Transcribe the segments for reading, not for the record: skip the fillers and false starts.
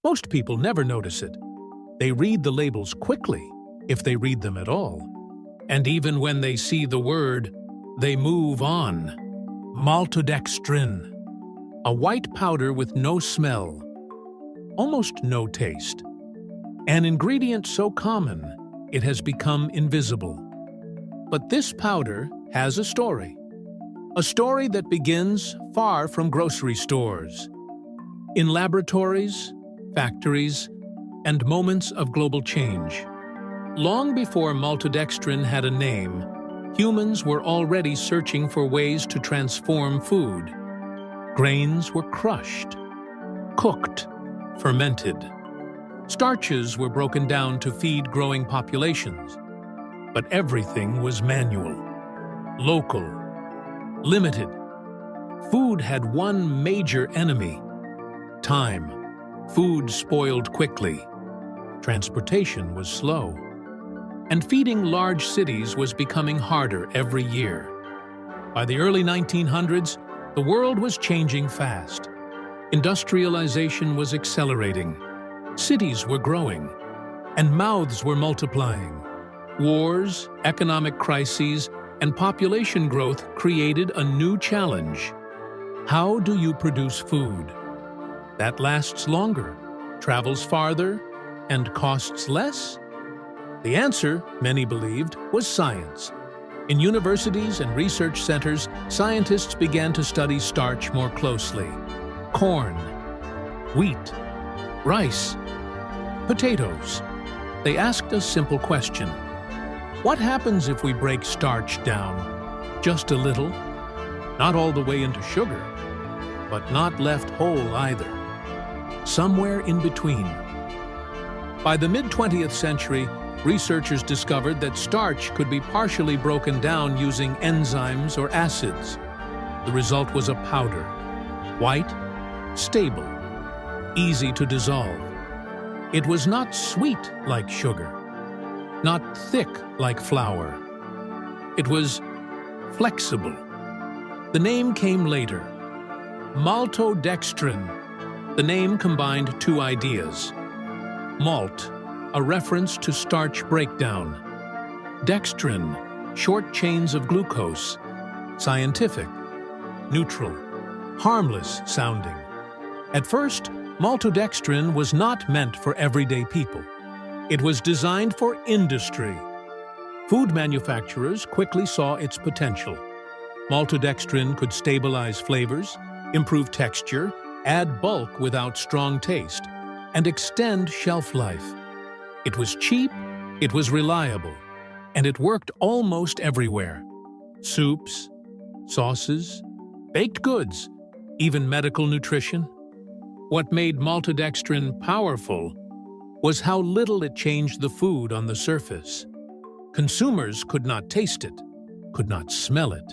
Most people never notice it. They read the labels quickly, if they read them at all. And even when they see the word, they move on. Maltodextrin, a white powder with no smell, almost no taste. An ingredient so common, it has become invisible. But this powder has a story that begins far from grocery stores, in laboratories, factories, and moments of global change. Long before maltodextrin had a name, humans were already searching for ways to transform food. Grains were crushed, cooked, fermented. Starches were broken down to feed growing populations. But everything was manual, local, limited. Food had one major enemy: time. Food spoiled quickly. Transportation was slow. And feeding large cities was becoming harder every year. By the early 1900s, the world was changing fast. Industrialization was accelerating. Cities were growing, and mouths were multiplying. Wars, economic crises, and population growth created a new challenge. How do you produce food that lasts longer, travels farther, and costs less? The answer, many believed, was science. In universities and research centers, scientists began to study starch more closely. Corn, wheat, rice, potatoes. They asked a simple question: what happens if we break starch down just a little? Not all the way into sugar, but not left whole either. Somewhere in between. By the mid-20th century, researchers discovered that starch could be partially broken down using enzymes or acids. The result was a powder, white, stable, easy to dissolve. It was not sweet like sugar, not thick like flour. It was flexible. The name came later. Maltodextrin. The name combined two ideas. Malt, a reference to starch breakdown. Dextrin, short chains of glucose. Scientific, neutral, harmless sounding. At first, maltodextrin was not meant for everyday people. It was designed for industry. Food manufacturers quickly saw its potential. Maltodextrin could stabilize flavors, improve texture, add bulk without strong taste, and extend shelf life. It was cheap, it was reliable, and it worked almost everywhere. Soups, sauces, baked goods, even medical nutrition. What made maltodextrin powerful was how little it changed the food on the surface. Consumers could not taste it, could not smell it,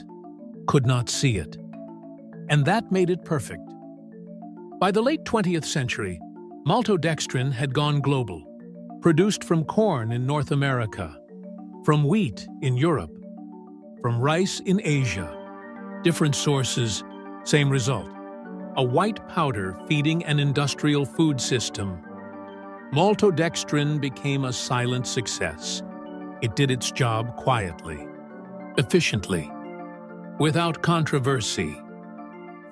could not see it. And that made it perfect. By the late 20th century, maltodextrin had gone global, produced from corn in North America, from wheat in Europe, from rice in Asia. Different sources, same result: a white powder feeding an industrial food system. Maltodextrin became a silent success. It did its job quietly, efficiently, without controversy.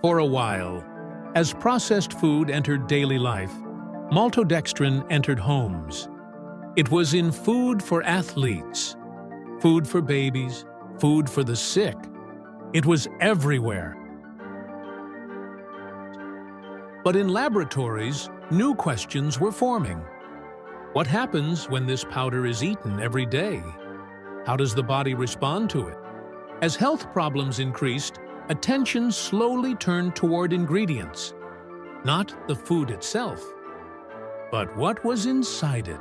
For a while, as processed food entered daily life, maltodextrin entered homes. It was in food for athletes, food for babies, food for the sick. It was everywhere. But in laboratories, new questions were forming. What happens when this powder is eaten every day? How does the body respond to it? As health problems increased, attention slowly turned toward ingredients, not the food itself, but what was inside it.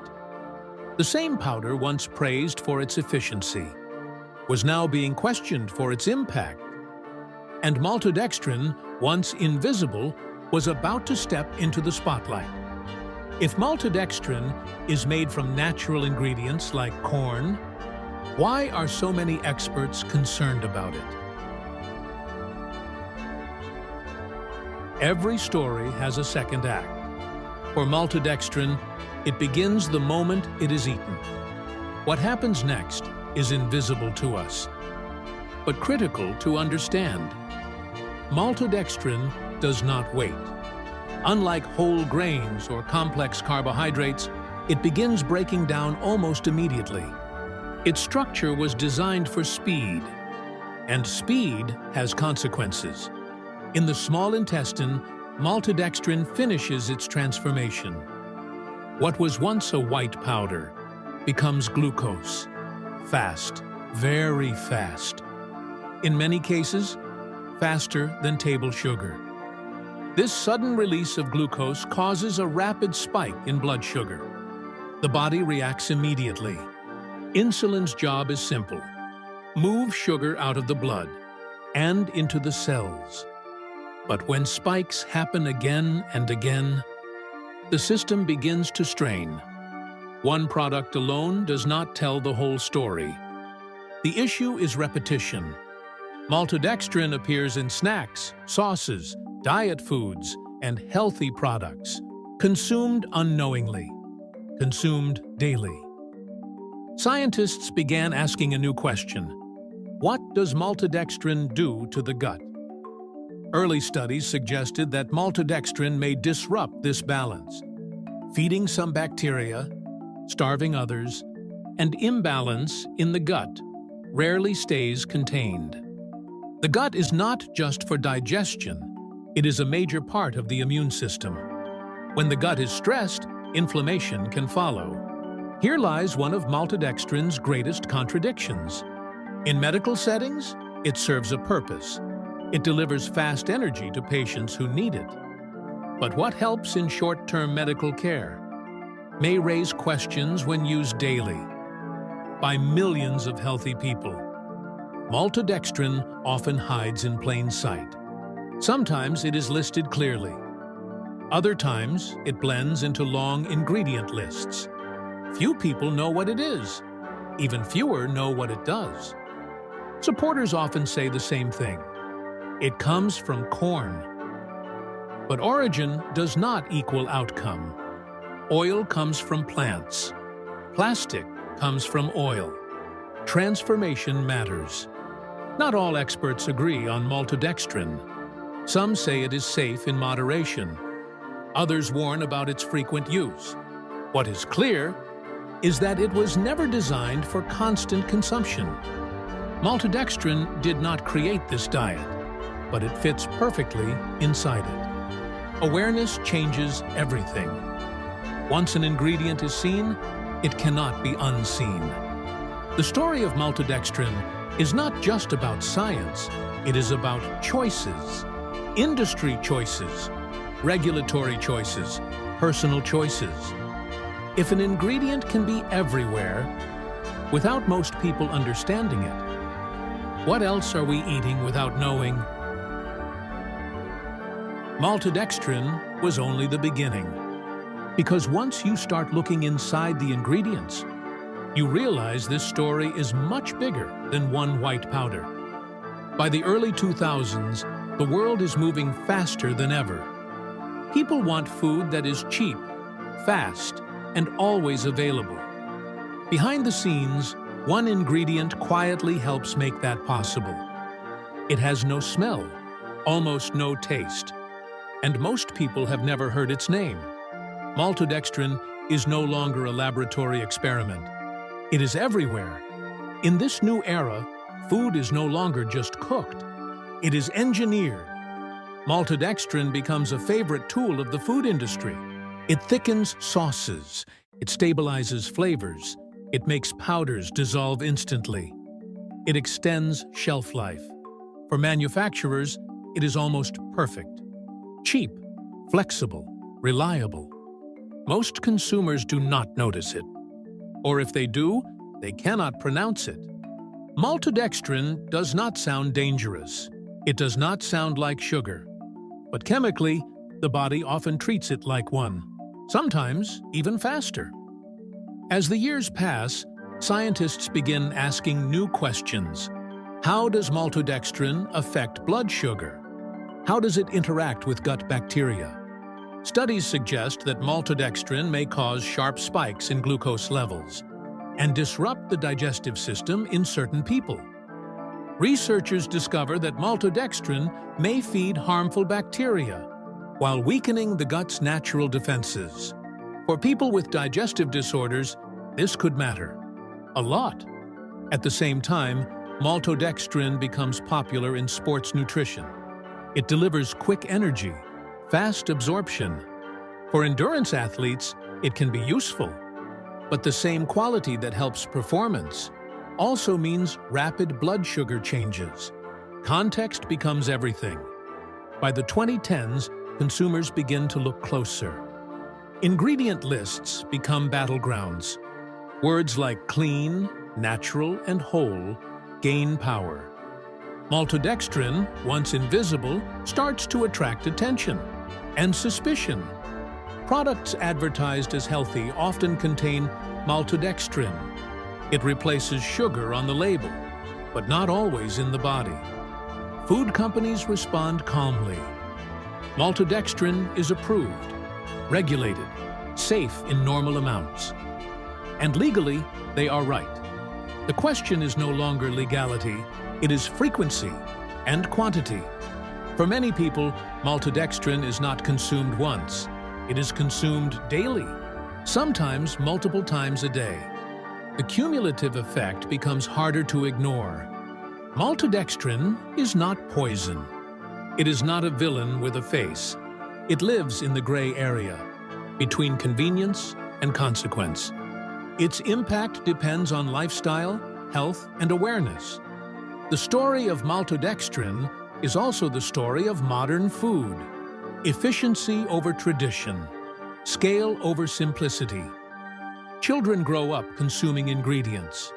The same powder once praised for its efficiency was now being questioned for its impact. And maltodextrin, once invisible, was about to step into the spotlight. If maltodextrin is made from natural ingredients like corn, why are so many experts concerned about it? Every story has a second act. For maltodextrin, it begins the moment it is eaten. What happens next is invisible to us, but critical to understand. Maltodextrin does not wait. Unlike whole grains or complex carbohydrates, it begins breaking down almost immediately. Its structure was designed for speed, and speed has consequences. In the small intestine, maltodextrin finishes its transformation. What was once a white powder becomes glucose. Fast, very fast. In many cases, faster than table sugar. This sudden release of glucose causes a rapid spike in blood sugar. The body reacts immediately. Insulin's job is simple: move sugar out of the blood and into the cells. But when spikes happen again and again, the system begins to strain. One product alone does not tell the whole story. The issue is repetition. Maltodextrin appears in snacks, sauces, diet foods, and healthy products, consumed unknowingly, consumed daily. Scientists began asking a new question: what does maltodextrin do to the gut? Early studies suggested that maltodextrin may disrupt this balance, feeding some bacteria, starving others, and imbalance in the gut rarely stays contained. The gut is not just for digestion, it is a major part of the immune system. When the gut is stressed, inflammation can follow. Here lies one of maltodextrin's greatest contradictions. In medical settings, it serves a purpose. It delivers fast energy to patients who need it. But what helps in short-term medical care may raise questions when used daily by millions of healthy people. Maltodextrin often hides in plain sight. Sometimes it is listed clearly. Other times, it blends into long ingredient lists. Few people know what it is. Even fewer know what it does. Supporters often say the same thing: it comes from corn. But origin does not equal outcome. Oil comes from plants. Plastic comes from oil. Transformation matters. Not all experts agree on maltodextrin. Some say it is safe in moderation. Others warn about its frequent use. What is clear is that it was never designed for constant consumption. Maltodextrin did not create this diet, but it fits perfectly inside it. Awareness changes everything. Once an ingredient is seen, it cannot be unseen. The story of maltodextrin is not just about science, it is about choices. Industry choices, regulatory choices, personal choices. If an ingredient can be everywhere, without most people understanding it, what else are we eating without knowing? Maltodextrin was only the beginning. Because once you start looking inside the ingredients, you realize this story is much bigger than one white powder. By the early 2000s, the world is moving faster than ever. People want food that is cheap, fast, and always available. Behind the scenes, one ingredient quietly helps make that possible. It has no smell, almost no taste, and most people have never heard its name. Maltodextrin is no longer a laboratory experiment. It is everywhere. In this new era, food is no longer just cooked. It is engineered. Maltodextrin becomes a favorite tool of the food industry. It thickens sauces. It stabilizes flavors. It makes powders dissolve instantly. It extends shelf life. For manufacturers, it is almost perfect. Cheap, flexible, reliable. Most consumers do not notice it. Or if they do, they cannot pronounce it. Maltodextrin does not sound dangerous. It does not sound like sugar. But chemically, the body often treats it like one, sometimes even faster. As the years pass, scientists begin asking new questions. How does maltodextrin affect blood sugar? How does it interact with gut bacteria? Studies suggest that maltodextrin may cause sharp spikes in glucose levels and disrupt the digestive system in certain people. Researchers discover that maltodextrin may feed harmful bacteria while weakening the gut's natural defenses. For people with digestive disorders, this could matter a lot. At the same time, maltodextrin becomes popular in sports nutrition. It delivers quick energy, fast absorption. For endurance athletes, it can be useful. But the same quality that helps performance also means rapid blood sugar changes. Context becomes everything. By the 2010s, consumers begin to look closer. Ingredient lists become battlegrounds. Words like clean, natural, and whole gain power. Maltodextrin, once invisible, starts to attract attention and suspicion. Products advertised as healthy often contain maltodextrin. It replaces sugar on the label, but not always in the body. Food companies respond calmly. Maltodextrin is approved, regulated, safe in normal amounts. And legally, they are right. The question is no longer legality, it is frequency and quantity. For many people, maltodextrin is not consumed once. It is consumed daily, sometimes multiple times a day. The cumulative effect becomes harder to ignore. Maltodextrin is not poison. It is not a villain with a face. It lives in the gray area, between convenience and consequence. Its impact depends on lifestyle, health, and awareness. The story of maltodextrin is also the story of modern food. Efficiency over tradition, scale over simplicity. Children grow up consuming ingredients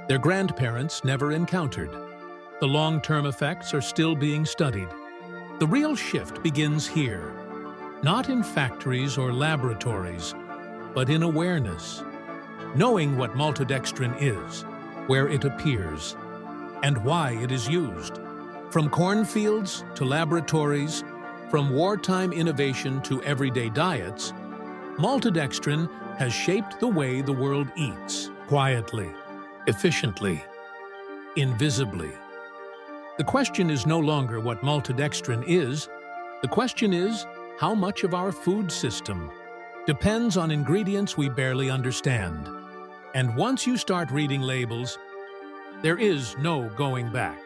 their grandparents never encountered. The long-term effects are still being studied. The real shift begins here, not in factories or laboratories, but in awareness. Knowing what maltodextrin is, where it appears, and why it is used. From cornfields to laboratories, from wartime innovation to everyday diets, maltodextrin has shaped the way the world eats, quietly, efficiently, invisibly. The question is no longer what maltodextrin is. The question is how much of our food system depends on ingredients we barely understand. And once you start reading labels, there is no going back.